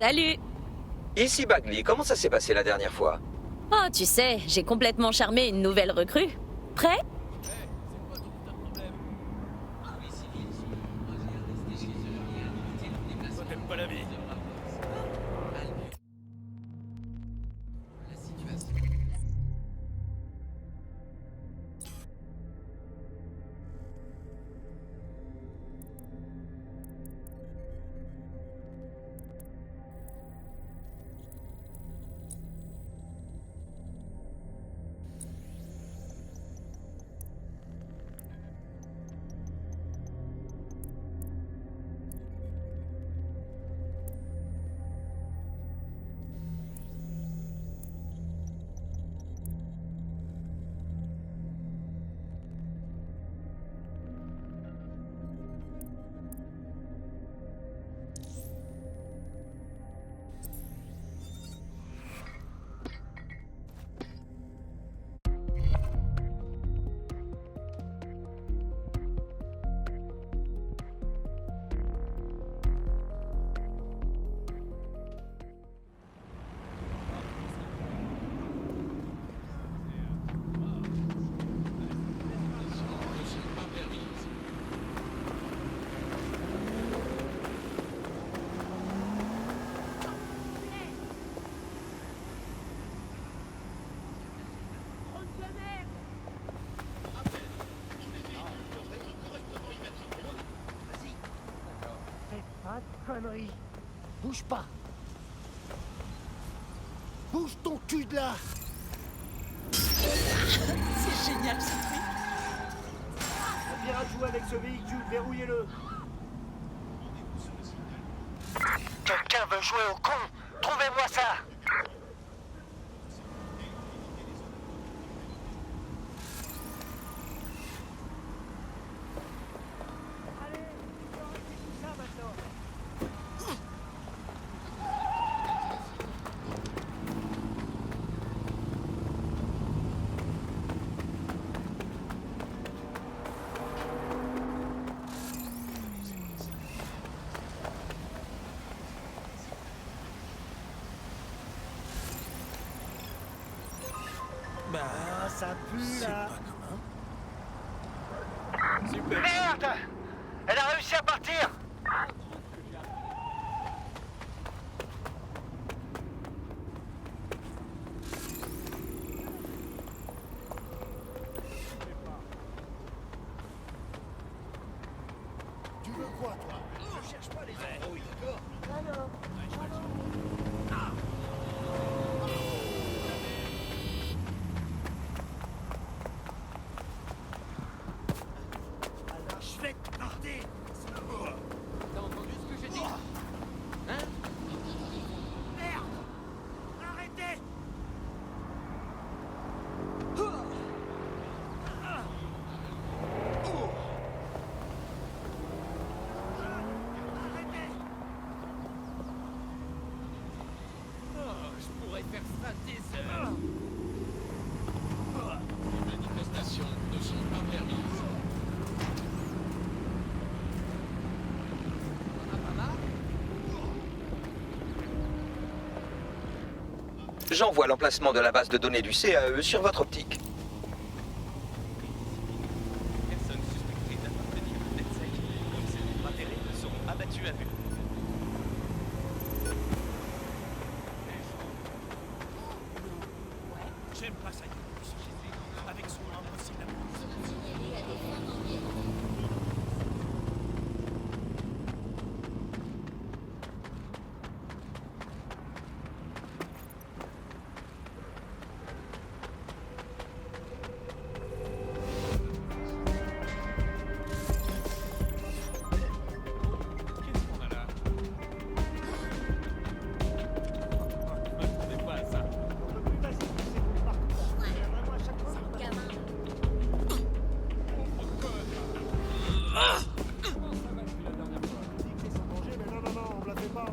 Salut! Ici Bagley, comment ça s'est passé la dernière fois? Oh, tu sais, j'ai complètement charmé une nouvelle recrue. Prêt? T'aimes pas la vie. Pas de conneries. Bouge pas. Bouge ton cul de là. C'est génial ce truc! On ira jouer avec ce véhicule, verrouillez-le. Quelqu'un veut jouer au con? Trouvez-moi ça. Allez, on va arrêter tout ça maintenant. Ah, ça pue là. Super. Merde! Elle a réussi à partir. Tu veux quoi, toi? Je cherche pas les embrouilles, d'accord? Alors. Alors, je vais te planter. T'as entendu ce que j'ai dit? Hein? Merde! Arrêtez! Arrêtez! Oh, je pourrais faire ça des heures. Les manifestations ne sont pas permises. On en a pas marre? J'envoie l'emplacement de la base de données du CAE sur votre optique. Personne suspectée d'appartenir à NetSec, comme ces extraterrestres seront abattus à vue. J'aime pas ça, avec son impossible. Qu'est-ce qu'on a là? Je m'attendais pas à ça. Vas-y, c'est bon, partout. Vraiment à chaque fois. On dit que c'est sans danger, mais non, on me la fait pas, moi.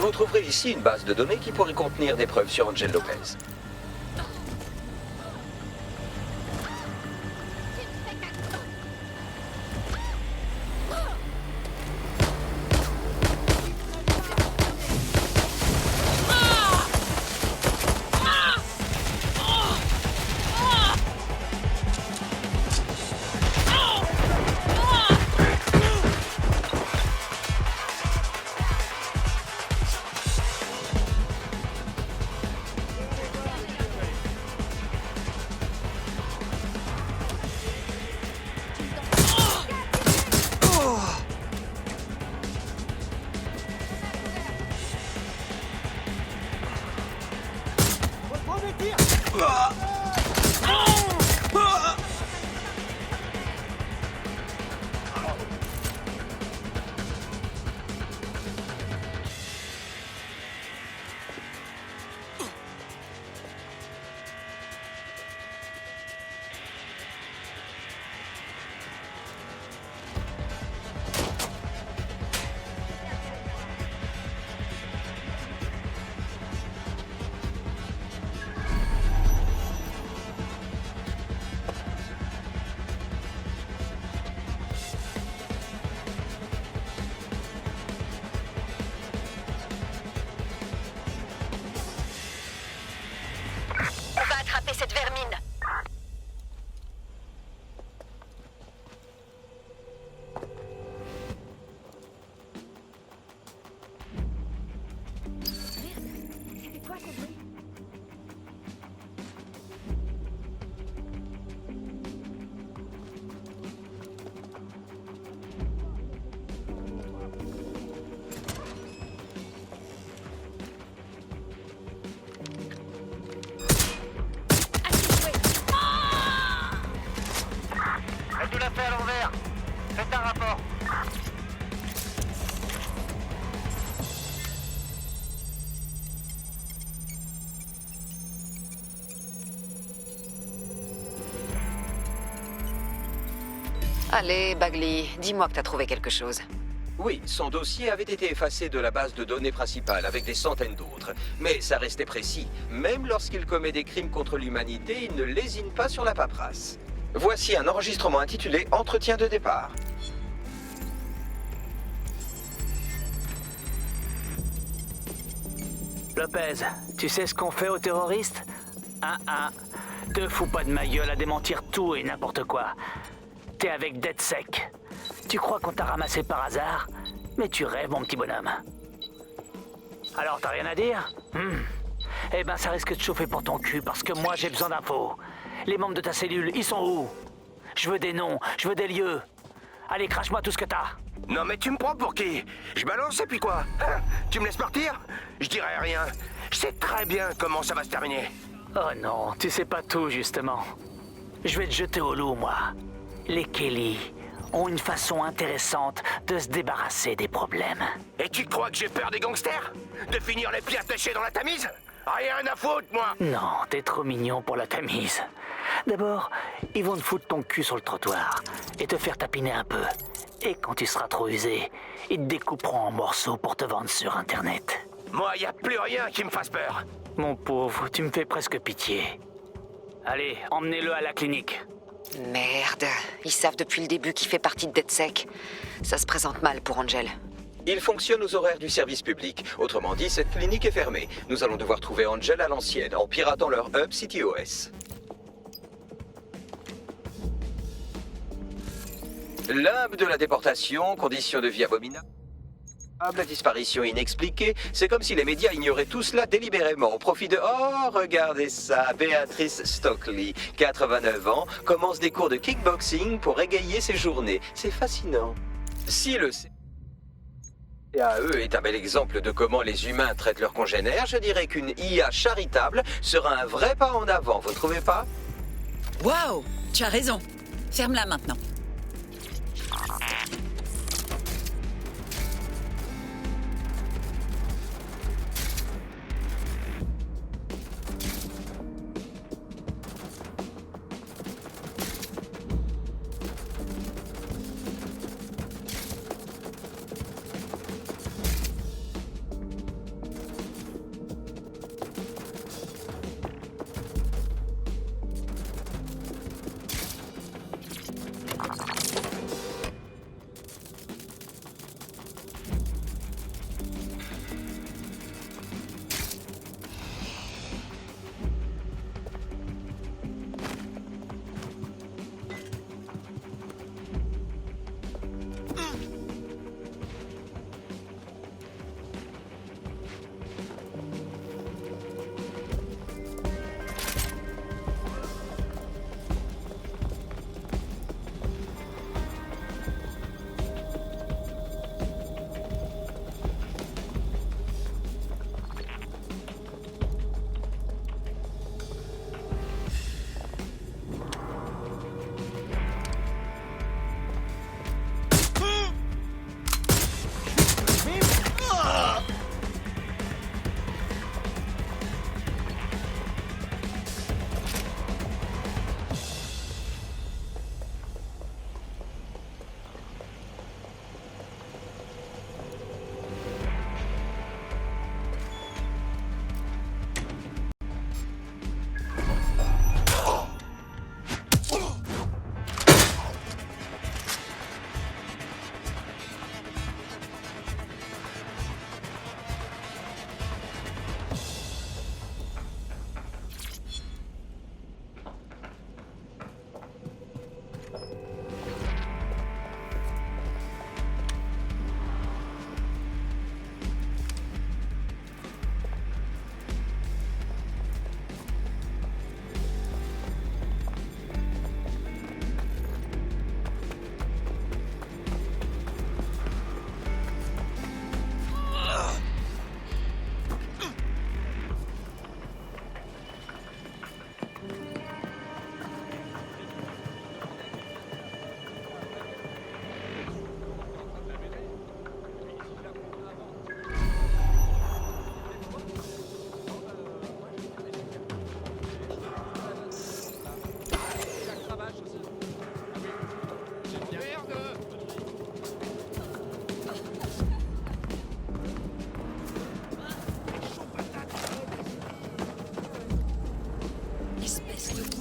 Vous trouverez ici une base de données qui pourrait contenir des preuves sur Angel Lopez. On va attraper cette vermine. Elle nous l'a fait à l'envers. Faites un rapport. Allez, Bagley, dis-moi que t'as trouvé quelque chose. Oui, son dossier avait été effacé de la base de données principale avec des centaines d'autres. Mais ça restait précis. Même lorsqu'il commet des crimes contre l'humanité, il ne lésine pas sur la paperasse. Voici un enregistrement intitulé « Entretien de départ ». Lopez, tu sais ce qu'on fait aux terroristes? Te fous pas de ma gueule à démentir tout et n'importe quoi. T'es avec DedSec. Tu crois qu'on t'a ramassé par hasard? Mais tu rêves, mon petit bonhomme. Alors, t'as rien à dire? Eh ben, ça risque de chauffer pour ton cul, parce que moi, j'ai besoin d'infos. Les membres de ta cellule, ils sont où? Je veux des noms, je veux des lieux. Allez, crache-moi tout ce que t'as. Non mais tu me prends pour qui? Je balance et puis quoi? Hein? Tu me laisses partir? Je dirai rien. Je sais très bien comment ça va se terminer. Oh non, tu sais pas tout, justement. Je vais te jeter au loup, moi. Les Kelly ont une façon intéressante de se débarrasser des problèmes. Et tu crois que j'ai peur des gangsters? De finir les pieds attachés dans la Tamise? Rien à foutre, moi! Non, t'es trop mignon pour la Tamise. D'abord, ils vont te foutre ton cul sur le trottoir et te faire tapiner un peu. Et quand tu seras trop usé, ils te découperont en morceaux pour te vendre sur Internet. Moi, y a plus rien qui me fasse peur. Mon pauvre, tu me fais presque pitié. Allez, emmenez-le à la clinique. Merde, ils savent depuis le début qu'il fait partie de DedSec. Ça se présente mal pour Angel. Il fonctionne aux horaires du service public. Autrement dit, cette clinique est fermée. Nous allons devoir trouver Angel à l'ancienne, en piratant leur hub CityOS. L'hub de la déportation, conditions de vie abominables, la disparition inexpliquée, c'est comme si les médias ignoraient tout cela délibérément au profit de... Oh, regardez ça, Béatrice Stockley, 89 ans, commence des cours de kickboxing pour égayer ses journées. C'est fascinant. Si le CAE est un bel exemple de comment les humains traitent leurs congénères, je dirais qu'une IA charitable sera un vrai pas en avant, vous trouvez pas? Waouh, tu as raison. Ferme-la maintenant.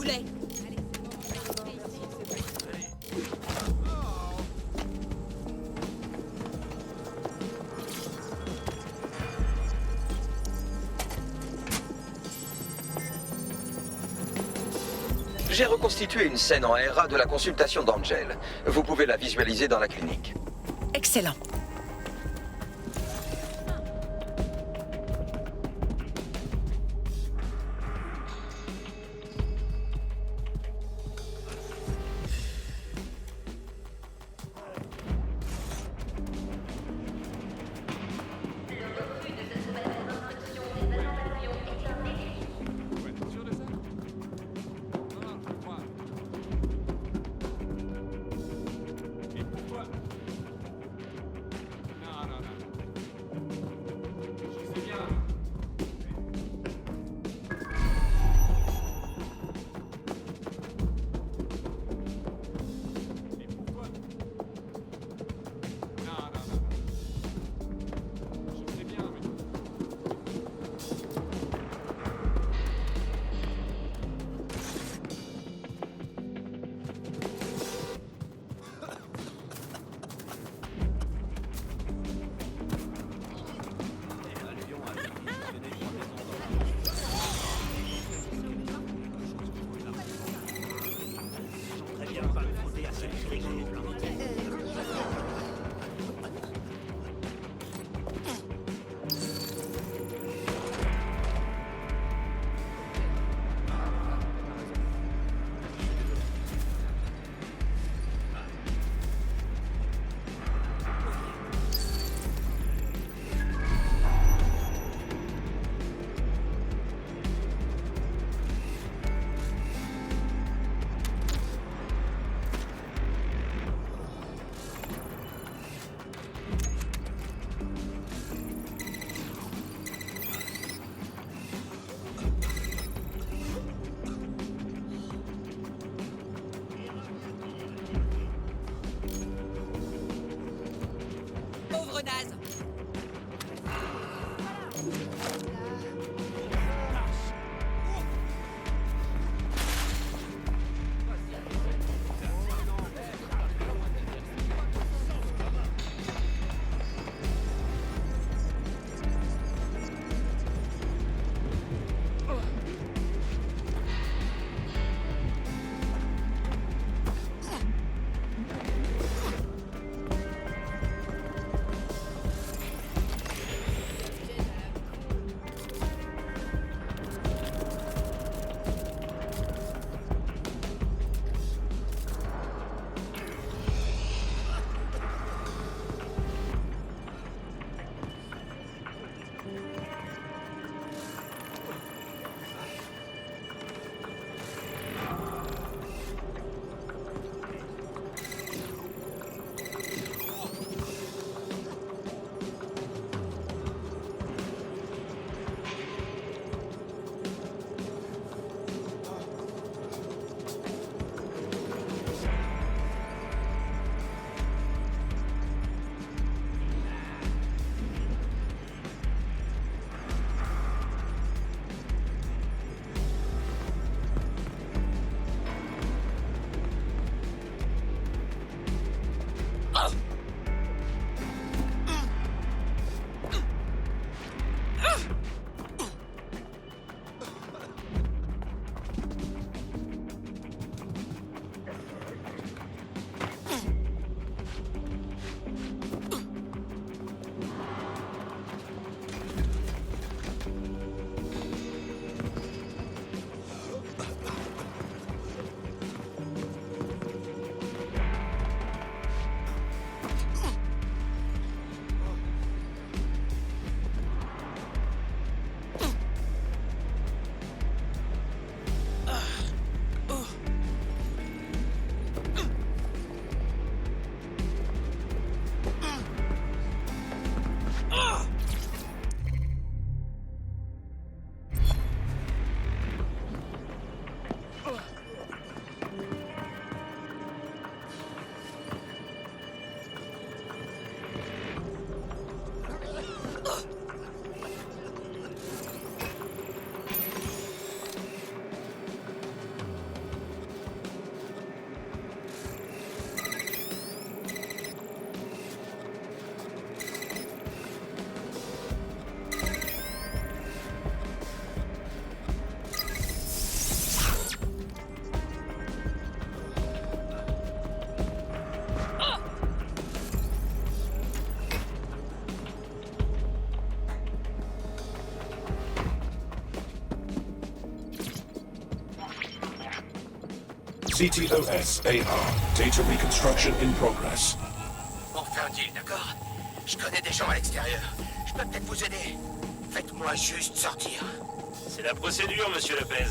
plaît. J'ai reconstitué une scène en RA de la consultation d'Angel. Vous pouvez la visualiser dans la clinique. Excellent. CTOS AR. Data reconstruction in progress. On fait un deal, d'accord? Je connais des gens à l'extérieur. Je peux peut-être vous aider. Faites-moi juste sortir. C'est la procédure, monsieur Lopez.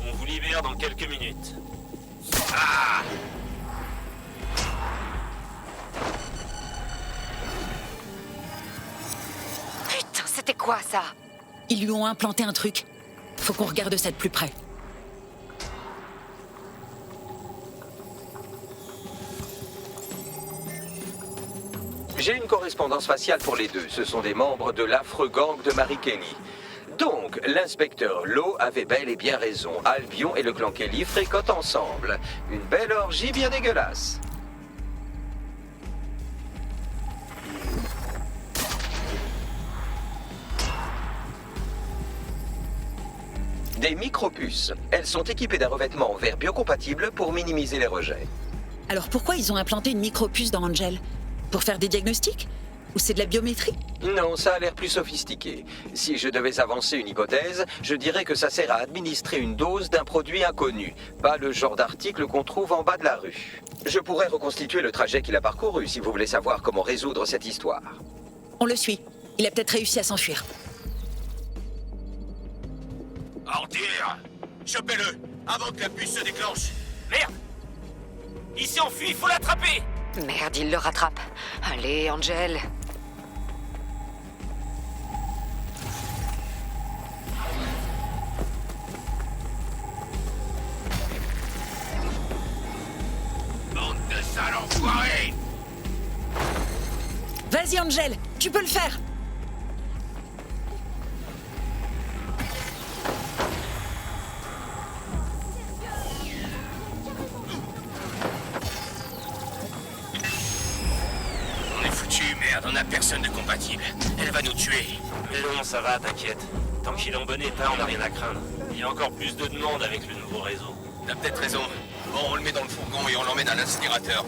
On vous libère dans quelques minutes. Ah! Putain, c'était quoi ça? Ils lui ont implanté un truc. Faut qu'on regarde ça de plus près. J'ai une correspondance faciale pour les deux. Ce sont des membres de l'affreux gang de Mary Kelly. Donc, l'inspecteur Lowe avait bel et bien raison. Albion et le clan Kelly fréquentent ensemble. Une belle orgie bien dégueulasse. Des micropuces. Elles sont équipées d'un revêtement en verre biocompatible pour minimiser les rejets. Alors pourquoi ils ont implanté une micropuce dans Angel? Pour faire des diagnostics? Ou c'est de la biométrie? Non, ça a l'air plus sophistiqué. Si je devais avancer une hypothèse, je dirais que ça sert à administrer une dose d'un produit inconnu, pas le genre d'article qu'on trouve en bas de la rue. Je pourrais reconstituer le trajet qu'il a parcouru si vous voulez savoir comment résoudre cette histoire. On le suit. Il a peut-être réussi à s'enfuir. Ordir! Chopez-le avant que la puce se déclenche. Merde! Il s'est enfui, il faut l'attraper! Merde, il le rattrape. Allez, Angel. Bande de sales enfoirés! Vas-y, Angel, tu peux le faire. On est foutu, merde, on a personne de compatible. Elle va nous tuer. Mais non, ça va, t'inquiète. Tant qu'il est en bon état, on n'a rien à craindre. Il y a encore plus de demandes avec le nouveau réseau. T'as peut-être raison. Bon, on le met dans le fourgon et on l'emmène à l'incinérateur.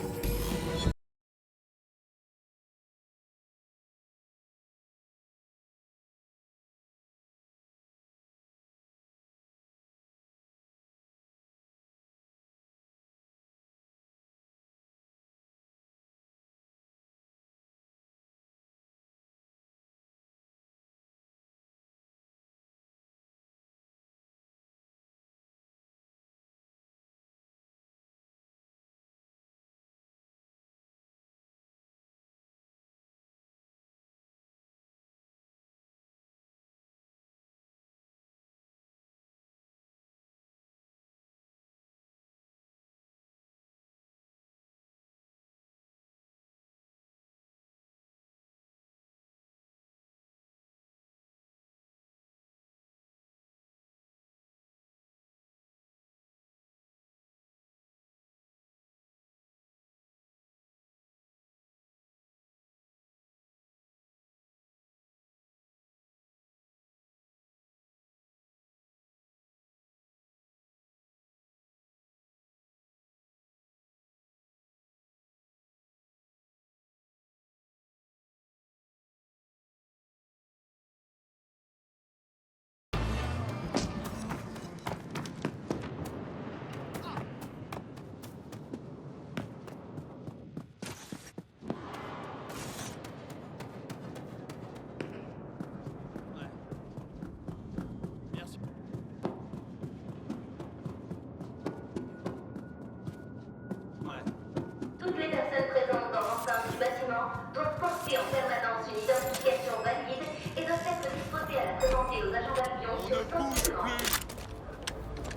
Toutes les personnes présentes dans l'enceinte du bâtiment doivent porter en permanence une identification valide et doivent être disposées à la présenter aux agents d'Albion sur le plan de demande.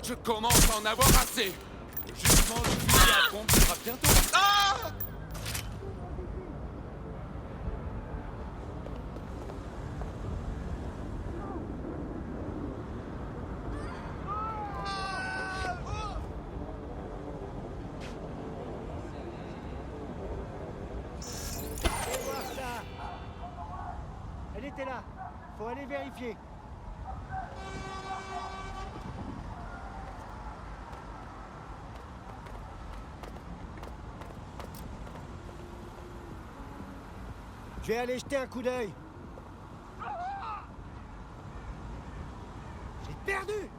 Je commence à en avoir assez. Le jugement du fusil à pompe sera bientôt. Ah! Elle était là. Faut aller vérifier. Je vais aller jeter un coup d'œil. J'ai perdu!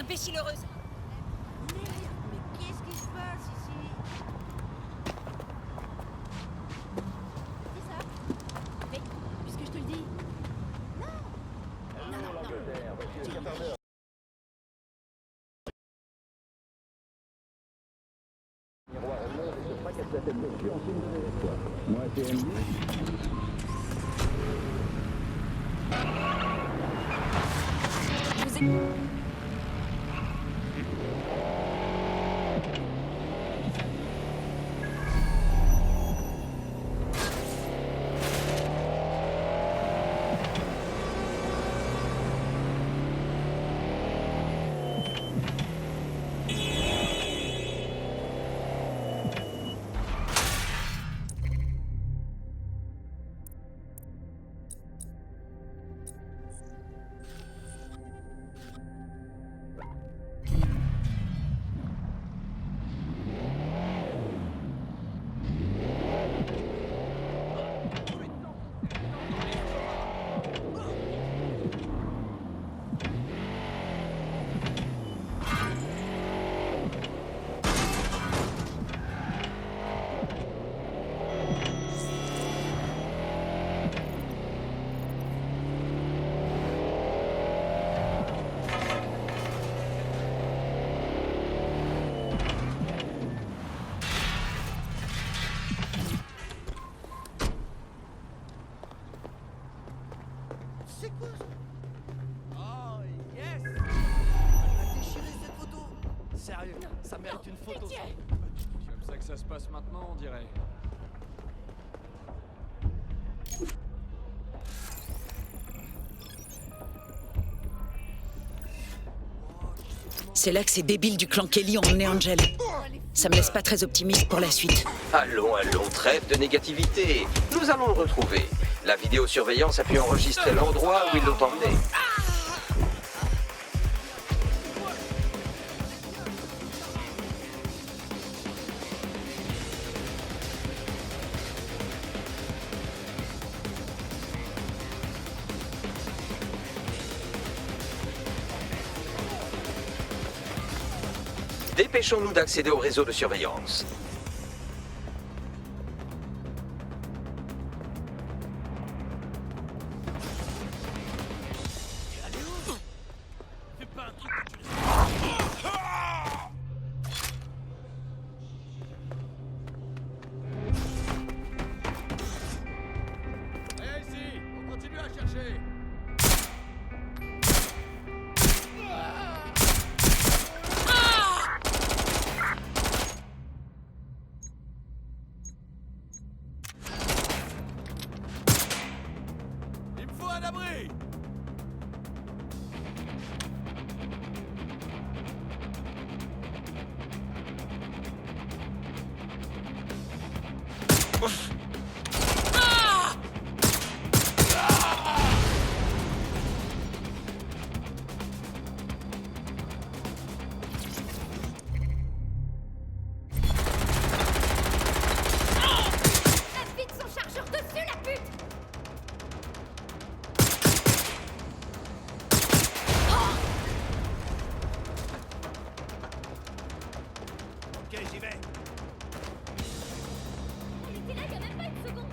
imbécile heureuse. Mais qu'est-ce qui se passe ici? C'est ça? Mais, puisque je te le dis. C'est quoi ça? Oh yes! Elle a déchiré cette photo! Sérieux, ça mérite une photo ça. C'est comme ça que ça se passe maintenant, on dirait. C'est là que ces débiles du clan Kelly ont emmené Angel. Ça me laisse pas très optimiste pour la suite. Allons, trêve de négativité. Nous allons le retrouver. La vidéosurveillance a pu enregistrer l'endroit où ils l'ont emmené. Dépêchons-nous d'accéder au réseau de surveillance. Ici, on continue à chercher. Il me faut un abri. Vite son chargeur dessus, la pute! Ok, j'y vais. Il était là il y a même pas une seconde!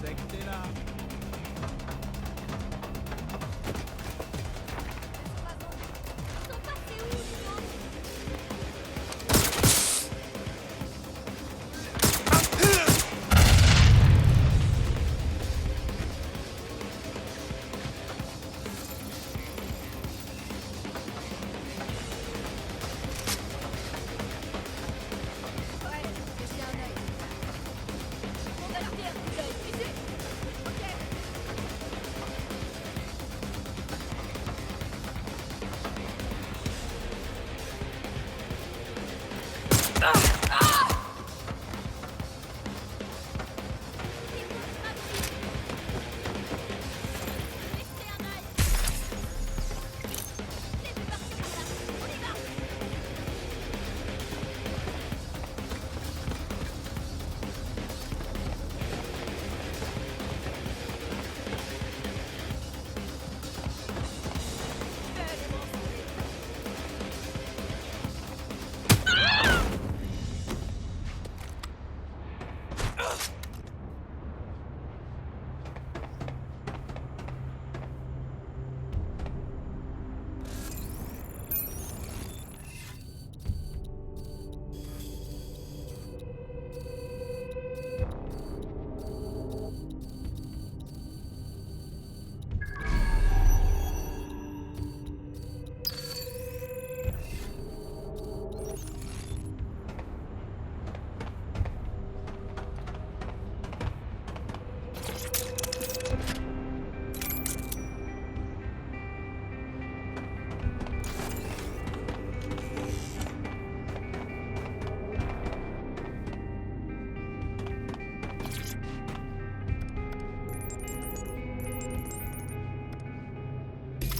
C'est que t'es là.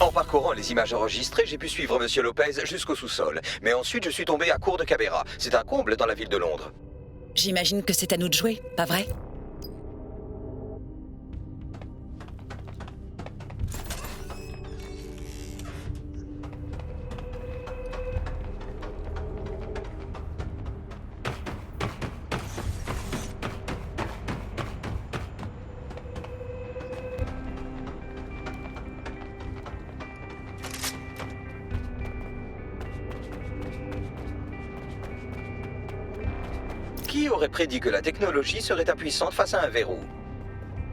En parcourant les images enregistrées, j'ai pu suivre Monsieur Lopez jusqu'au sous-sol. Mais ensuite, je suis tombé à court de caméras. C'est un comble dans la ville de Londres. J'imagine que c'est à nous de jouer, pas vrai? Qui aurait prédit que la technologie serait impuissante face à un verrou?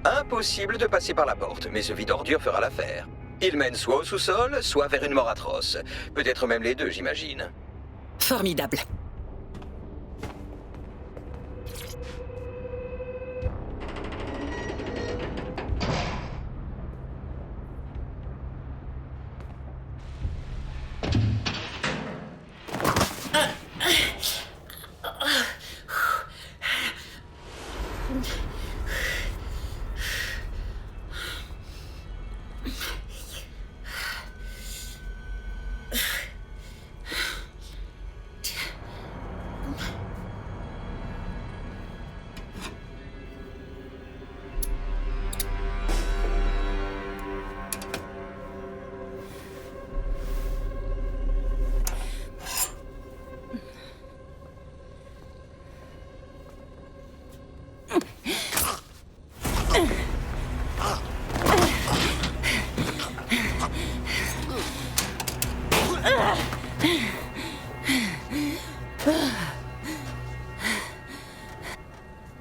Impossible de passer par la porte, mais ce vide ordure fera l'affaire. Il mène soit au sous-sol, soit vers une mort atroce. Peut-être même les deux, j'imagine. Formidable.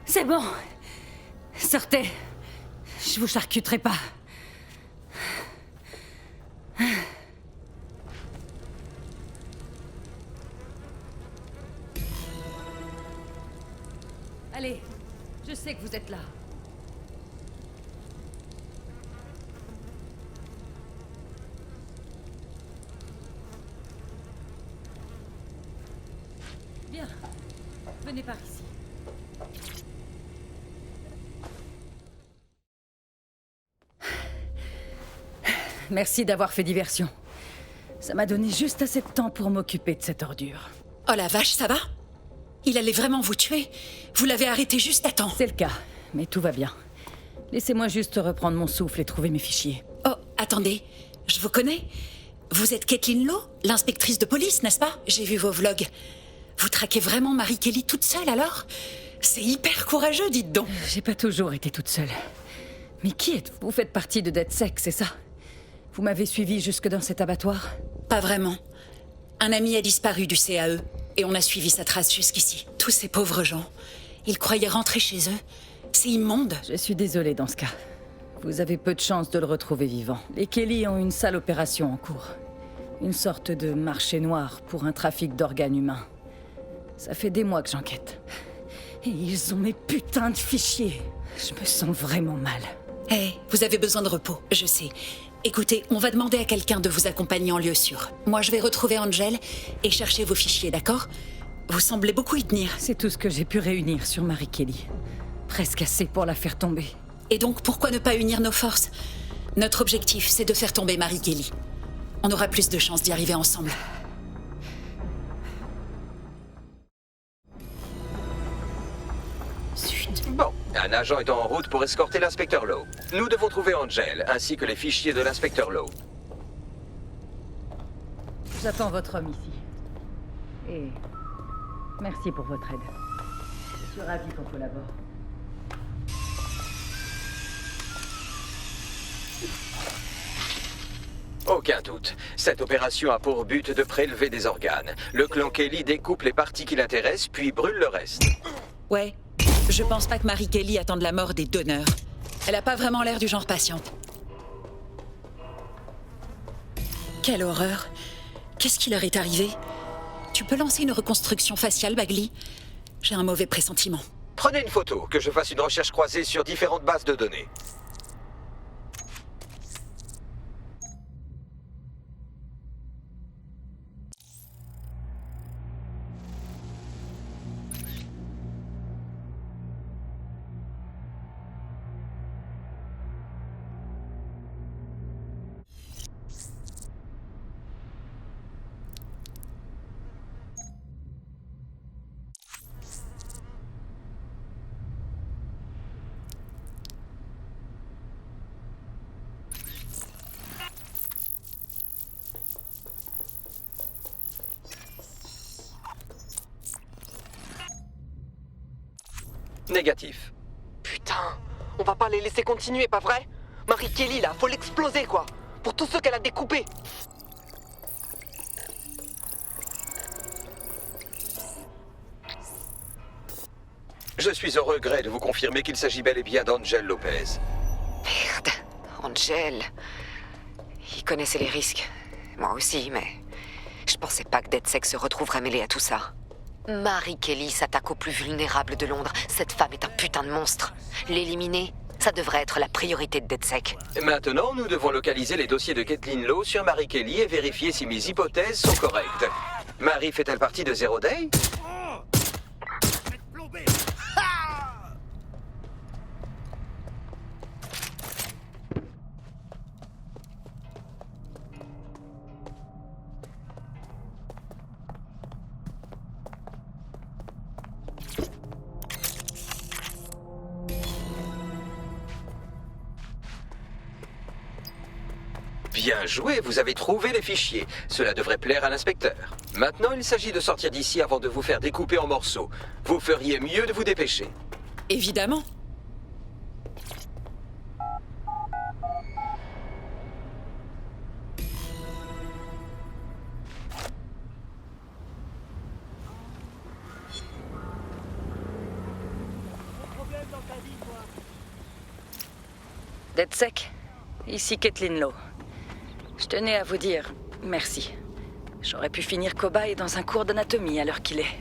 C'est bon. Sortez. Je vous charcuterai pas. Allez, je sais que vous êtes là. Bien. Venez par ici. Merci d'avoir fait diversion. Ça m'a donné juste assez de temps pour m'occuper de cette ordure. Oh la vache, ça va? Il allait vraiment vous tuer? Vous l'avez arrêté juste à temps. C'est le cas, mais tout va bien. Laissez-moi juste reprendre mon souffle et trouver mes fichiers. Oh, attendez, je vous connais. Vous êtes Caitlin Lowe, l'inspectrice de police, n'est-ce pas? J'ai vu vos vlogs. Vous traquez vraiment Marie Kelly toute seule, alors? C'est hyper courageux, dites donc. J'ai pas toujours été toute seule. Mais qui êtes-vous? Vous faites partie de DedSec, c'est ça? Vous m'avez suivi jusque dans cet abattoir? Pas vraiment. Un ami a disparu du CAE, et on a suivi sa trace jusqu'ici. Tous ces pauvres gens, ils croyaient rentrer chez eux. C'est immonde. Je suis désolée dans ce cas. Vous avez peu de chances de le retrouver vivant. Les Kelly ont une sale opération en cours. Une sorte de marché noir pour un trafic d'organes humains. Ça fait des mois que j'enquête. Et ils ont mes putains de fichiers. Je me sens vraiment mal. Hé, vous avez besoin de repos, je sais. Écoutez, on va demander à quelqu'un de vous accompagner en lieu sûr. Moi, je vais retrouver Angel et chercher vos fichiers, d'accord? Vous semblez beaucoup y tenir. C'est tout ce que j'ai pu réunir sur Marie Kelly. Presque assez pour la faire tomber. Et donc, pourquoi ne pas unir nos forces? Notre objectif, c'est de faire tomber Marie Kelly. On aura plus de chances d'y arriver ensemble. Bon, un agent est en route pour escorter l'inspecteur Lowe. Nous devons trouver Angel, ainsi que les fichiers de l'inspecteur Lowe. J'attends votre homme ici. Et merci pour votre aide. Je suis ravie qu'on collabore. Aucun doute. Cette opération a pour but de prélever des organes. Le clan Kelly découpe les parties qui l'intéressent, puis brûle le reste. Ouais, je pense pas que Marie Kelly attende la mort des donneurs. Elle a pas vraiment l'air du genre patiente. Quelle horreur. Qu'est-ce qui leur est arrivé? Tu peux lancer une reconstruction faciale, Bagley? J'ai un mauvais pressentiment. Prenez une photo, que je fasse une recherche croisée sur différentes bases de données. Négatif. Putain, on va pas les laisser continuer, pas vrai? Marie Kelly, là, faut l'exploser, quoi. Pour tous ceux qu'elle a découpés. Je suis au regret de vous confirmer qu'il s'agit bel et bien d'Angel Lopez. Merde, Angel. Il connaissait les risques. Moi aussi, mais... Je pensais pas que DedSec se retrouverait mêlé à tout ça. Marie Kelly s'attaque aux plus vulnérables de Londres. Cette femme est un putain de monstre. L'éliminer, ça devrait être la priorité de DedSec. Maintenant, nous devons localiser les dossiers de Caitlin Lowe sur Marie Kelly et vérifier si mes hypothèses sont correctes. Marie fait-elle partie de Zero Day? Bien joué, vous avez trouvé les fichiers. Cela devrait plaire à l'inspecteur. Maintenant, il s'agit de sortir d'ici avant de vous faire découper en morceaux. Vous feriez mieux de vous dépêcher. Évidemment. DedSec, ici Caitlin Lowe. Je tenais à vous dire merci. J'aurais pu finir cobaye dans un cours d'anatomie à l'heure qu'il est.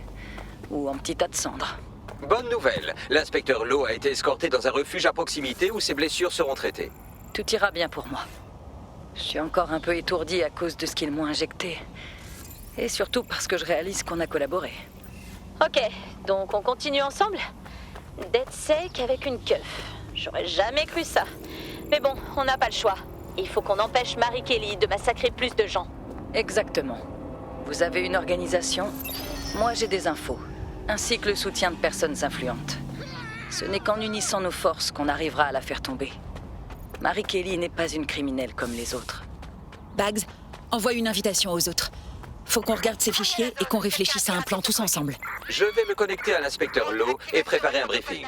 Ou en petit tas de cendres. Bonne nouvelle. L'inspecteur Lowe a été escorté dans un refuge à proximité où ses blessures seront traitées. Tout ira bien pour moi. Je suis encore un peu étourdi à cause de ce qu'ils m'ont injecté. Et surtout parce que je réalise qu'on a collaboré. Ok, donc on continue ensemble? DedSec avec une keuf. J'aurais jamais cru ça. Mais bon, on n'a pas le choix. Il faut qu'on empêche Marie Kelly de massacrer plus de gens. Exactement. Vous avez une organisation, moi j'ai des infos, ainsi que le soutien de personnes influentes. Ce n'est qu'en unissant nos forces qu'on arrivera à la faire tomber. Marie Kelly n'est pas une criminelle comme les autres. Bags, envoie une invitation aux autres. Faut qu'on regarde ces fichiers et qu'on réfléchisse à un plan tous ensemble. Je vais me connecter à l'inspecteur Lowe et préparer un briefing.